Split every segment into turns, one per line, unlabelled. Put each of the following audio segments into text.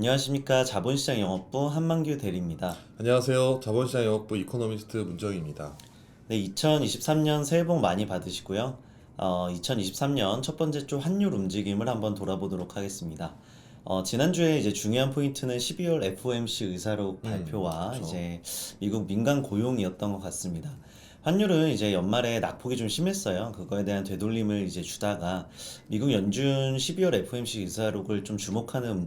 안녕하십니까. 자본시장 영업부 한만규 대리입니다.
안녕하세요. 자본시장 영업부 이코노미스트 문정입니다.
네, 2023년 새해 복 많이 받으시고요. 2023년 첫 번째 주 환율 움직임을 한번 돌아보도록 하겠습니다. 지난주에 이제 중요한 포인트는 12월 FOMC 의사록 발표와
그렇죠.
이제 미국 민간 고용이었던 것 같습니다. 환율은 이제 연말에 낙폭이 좀 심했어요. 그거에 대한 되돌림을 이제 주다가 미국 연준 12월 FOMC 의사록을 좀 주목하는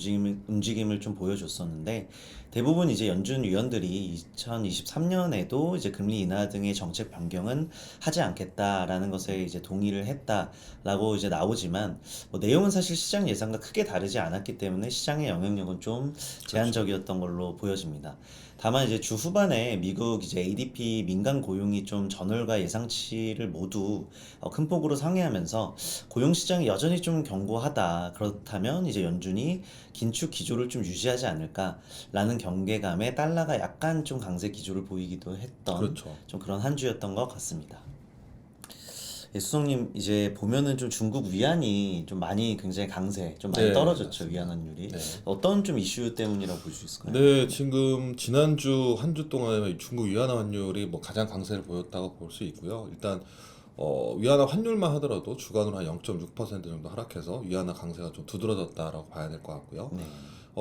움직임을 좀 보여줬었는데 대부분 이제 연준 위원들이 2023년에도 이제 금리 인하 등의 정책 변경은 하지 않겠다라는 것에 이제 동의를 했다라고 이제 나오지만 내용은 사실 시장 예상과 크게 다르지 않았기 때문에 시장의 영향력은 좀 제한적이었던 걸로 보여집니다. 다만 이제 주 후반에 미국 이제 ADP 민간 고용이 좀 전월과 예상치를 모두 큰 폭으로 상회하면서 고용 시장이 여전히 좀 견고하다. 그렇다면 이제 연준이 긴축 기조를 좀 유지하지 않을까라는 경계감에 달러가 약간 좀 강세 기조를 보이기도 했던
그렇죠.
좀 그런 한 주였던 것 같습니다. 예, 수석님 이제 보면은 좀 중국 위안이 좀 많이 굉장히 강세, 좀 많이
네,
떨어졌죠. 위안
맞습니다.
환율이.
네.
어떤 좀 이슈 때문이라고 볼 수 있을까요?
네, 지금 지난주 한 주 동안 중국 위안화 환율이 가장 강세를 보였다고 볼 수 있고요. 일단 위안화 환율만 하더라도 주간으로 한 0.6% 정도 하락해서 위안화 강세가 좀 두드러졌다라고 봐야 될 것 같고요.
네.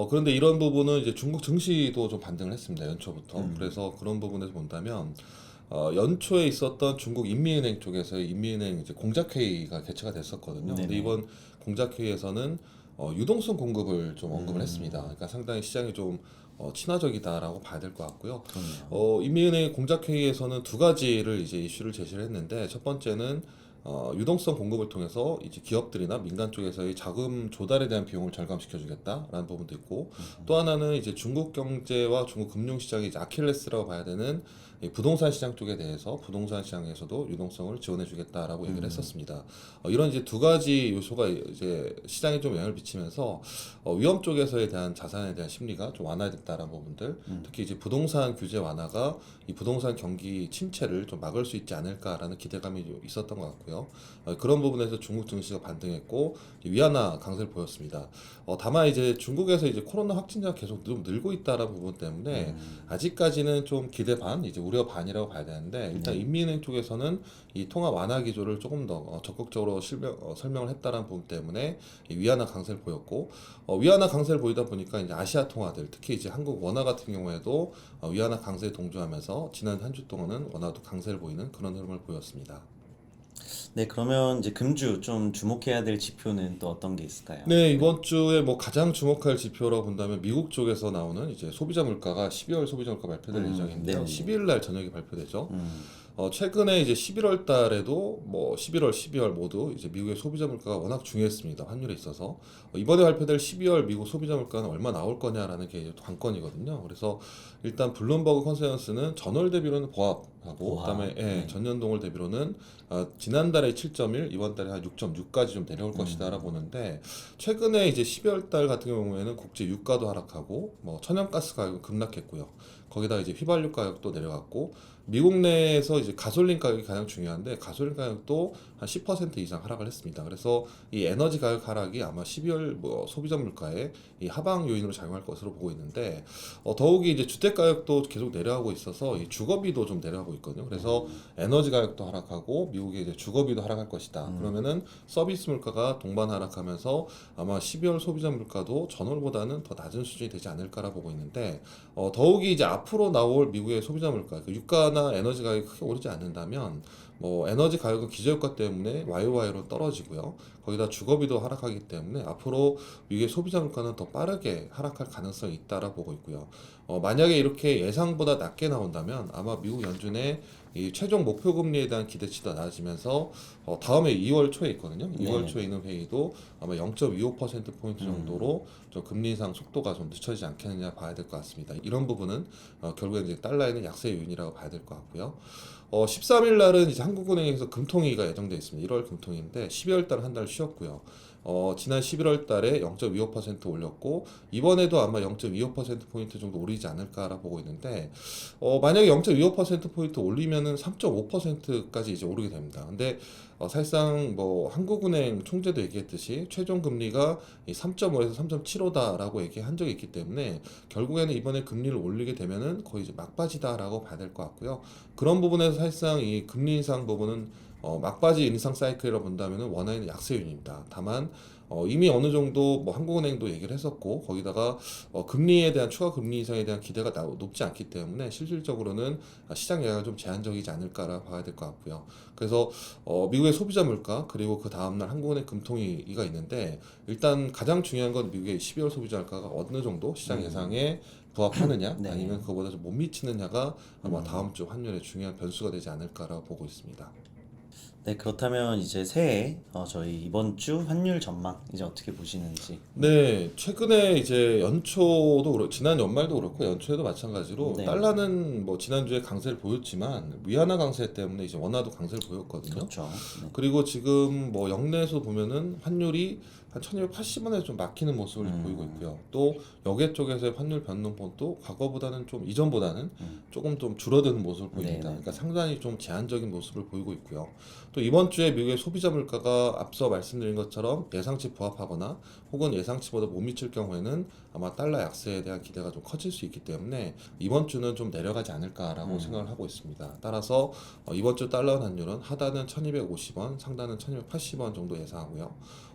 그런데 이런 부분은 이제 중국 증시도 좀 반등을 했습니다. 연초부터.
음.
그래서 그런 부분에서 본다면 연초에 있었던 중국 인민은행 쪽에서의 인민은행 이제 공작회의가 개최가 됐었거든요. 근데
네네.
이번 공작회의에서는 유동성 공급을 좀 언급을 했습니다.
음.
그러니까 상당히 시장이 좀 친화적이다라고 봐야 될 것 같고요.
그렇네요.
인민은행 공작회의에서는 두 가지를 이제 이슈를 제시를 했는데 첫 번째는 유동성 공급을 통해서 이제 기업들이나 민간 쪽에서의 자금 조달에 대한 비용을 절감시켜주겠다라는 부분도 있고 또 하나는 이제 중국 경제와 중국 금융시장이 이제 아킬레스라고 봐야 되는 이 부동산 시장 쪽에 대해서 부동산 시장에서도 유동성을 지원해주겠다라고 얘기를 했었습니다. 이런 이제 두 가지 요소가 이제 시장에 좀 영향을 미치면서 위험 쪽에서에 대한 자산에 대한 심리가 좀 완화됐다라는 부분들, 특히 이제 부동산 규제 완화가 이 부동산 경기 침체를 좀 막을 수 있지 않을까라는 기대감이 좀 있었던 것 같고요. 그런 부분에서 중국 증시가 반등했고 위안화 강세를 보였습니다. 다만 이제 중국에서 이제 코로나 확진자가 계속 좀 늘고 있다라는 부분 때문에 아직까지는 좀 기대 반, 이제 우려 반이라고 봐야 되는데 일단
네.
인민은행 쪽에서는 이 통화 완화 기조를 조금 더 적극적으로 설명을 했다라는 부분 때문에 이 위안화 강세를 보였고 위안화 강세를 보이다 보니까 이제 아시아 통화들 특히 이제 한국 원화 같은 경우에도 위안화 강세에 동조하면서 지난 한 주 동안은 원화도 강세를 보이는 그런 흐름을 보였습니다.
네, 그러면 이제 금주 좀 주목해야 될 지표는 또 어떤 게 있을까요?
네,
네.
이번 주에 가장 주목할 지표라고 본다면 미국 쪽에서 나오는 이제 소비자 물가가 12월 소비자 물가 발표될 예정인데요.
네네네.
12일 날 저녁에 발표되죠.
음.
최근에 이제 11월 달에도 11월, 12월 모두 이제 미국의 소비자 물가가 워낙 중요했습니다. 환율에 있어서. 이번에 발표될 12월 미국 소비자 물가는 얼마 나올 거냐라는 게 이제 관건이거든요. 그래서 일단 블룸버그 컨센서스는 전월 대비로는 보합하고
보합.
그다음에
네.
전년 동월 대비로는 지난달에 7.1, 이번 달에 한 6.6까지 좀 내려올 것이다라고 보는데 최근에 이제 12월 달 같은 경우에는 국제 유가도 하락하고 천연가스 가격은 급락했고요. 거기다 이제 휘발유 가격도 내려갔고 미국 내에서 이제 가솔린 가격이 가장 중요한데 가솔린 가격도 한 10% 이상 하락을 했습니다. 그래서 이 에너지 가격 하락이 아마 12월 소비자 물가의 이 하방 요인으로 작용할 것으로 보고 있는데 더욱이 이제 주택 가격도 계속 내려가고 있어서 이 주거비도 좀 내려가고 있거든요. 그래서 에너지 가격도 하락하고 미국의 이제 주거비도 하락할 것이다. 그러면은 서비스 물가가 동반 하락하면서 아마 12월 소비자 물가도 전월보다는 더 낮은 수준이 되지 않을까라 보고 있는데 더욱이 이제 앞으로 나올 미국의 소비자 물가, 그 유가나 에너지 가격이 크게 오르지 않는다면 에너지 가격은 기저효과 때문에 YOY로 떨어지고요. 거기다 주거비도 하락하기 때문에 앞으로 미국의 소비자 물가는 더 빠르게 하락할 가능성이 있다라 보고 있고요. 만약에 이렇게 예상보다 낮게 나온다면 아마 미국 연준의 이 최종 목표 금리에 대한 기대치도 낮아지면서 다음에 2월 초에 있거든요. 2월
네네.
초에 있는 회의도 아마 0.25%포인트 정도로 좀 금리 인상 속도가 좀 늦춰지지 않겠느냐 봐야 될 것 같습니다. 이런 부분은 결국에 이제 달러에는 약세 요인이라고 봐야 될 것 같고요. 13일 날은 이제 한국은행에서 금통위가 예정되어 있습니다. 1월 금통위인데 12월 달은 한 달 쉬었고요. 지난 11월 달에 0.25% 올렸고 이번에도 아마 0.25%포인트 정도 오르지 않을까라 보고 있는데 만약에 0.25%포인트 올리면은 3.5%까지 이제 오르게 됩니다. 근데 사실상 뭐 한국은행 총재도 얘기했듯이 최종 금리가 3.5에서 3.75다라고 얘기한 적이 있기 때문에 결국에는 이번에 금리를 올리게 되면은 거의 이제 막바지다라고 봐야 될 것 같고요. 그런 부분에서 사실상 이 금리 인상 부분은 막바지 인상 사이클이라고 본다면 원화는 약세 요인입니다. 다만 이미 어느 정도 뭐 한국은행도 얘기를 했었고 거기다가 금리에 대한 추가 금리 인상에 대한 기대가 높지 않기 때문에 실질적으로는 시장 영향이 좀 제한적이지 않을까라 봐야 될 것 같고요. 그래서 미국의 소비자 물가 그리고 그 다음날 한국은행 금통위가 있는데 일단 가장 중요한 건 미국의 12월 소비자 물가가 어느 정도 시장 예상에 부합하느냐
네.
아니면 그거보다 좀 못 미치느냐가 아마 다음 주 환율의 중요한 변수가 되지 않을까라고 보고 있습니다.
네, 그렇다면 이제 새해 저희 이번 주 환율 전망 이제 어떻게 보시는지.
네, 최근에 이제 연초도 그렇고 지난 연말도 그렇고 연초에도 마찬가지로
네.
달러는 뭐 지난주에 강세를 보였지만 위안화 강세 때문에 이제 원화도 강세를 보였거든요.
그렇죠. 네.
그리고 지금 뭐 영내에서 보면은 환율이 한 1280원에 좀 막히는 모습을 보이고 있고요. 또 여계 쪽에서의 환율 변동폭도 과거보다는 좀 이전보다는 조금 좀 줄어드는 모습을 보입니다.
네, 네.
그러니까 상당히 좀 제한적인 모습을 보이고 있고요. 또 이번 주에 미국의 소비자 물가가 앞서 말씀드린 것처럼 예상치 부합하거나 혹은 예상치보다 못 미칠 경우에는 아마 달러 약세에 대한 기대가 좀 커질 수 있기 때문에 이번 주는 좀 내려가지 않을까라고 생각을 하고 있습니다. 따라서 이번 주 달러 환율은 하단은 1250원, 상단은 1280원 정도 예상하고요.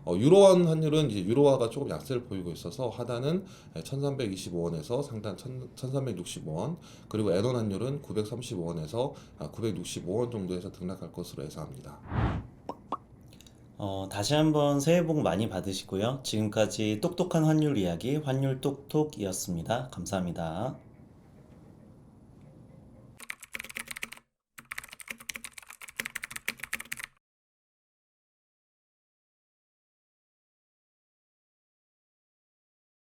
유로원 환율은 이제 유로화가 조금 약세를 보이고 있어서 하단은 1325원에서 상단 1365원, 그리고 엔원 환율은 935원에서 965원 정도에서 등락할 것으로 예상합니다.
다시 한번 새해 복 많이 받으시고요. 지금까지 똑똑한 환율 이야기 환율 똑똑이었습니다. 감사합니다.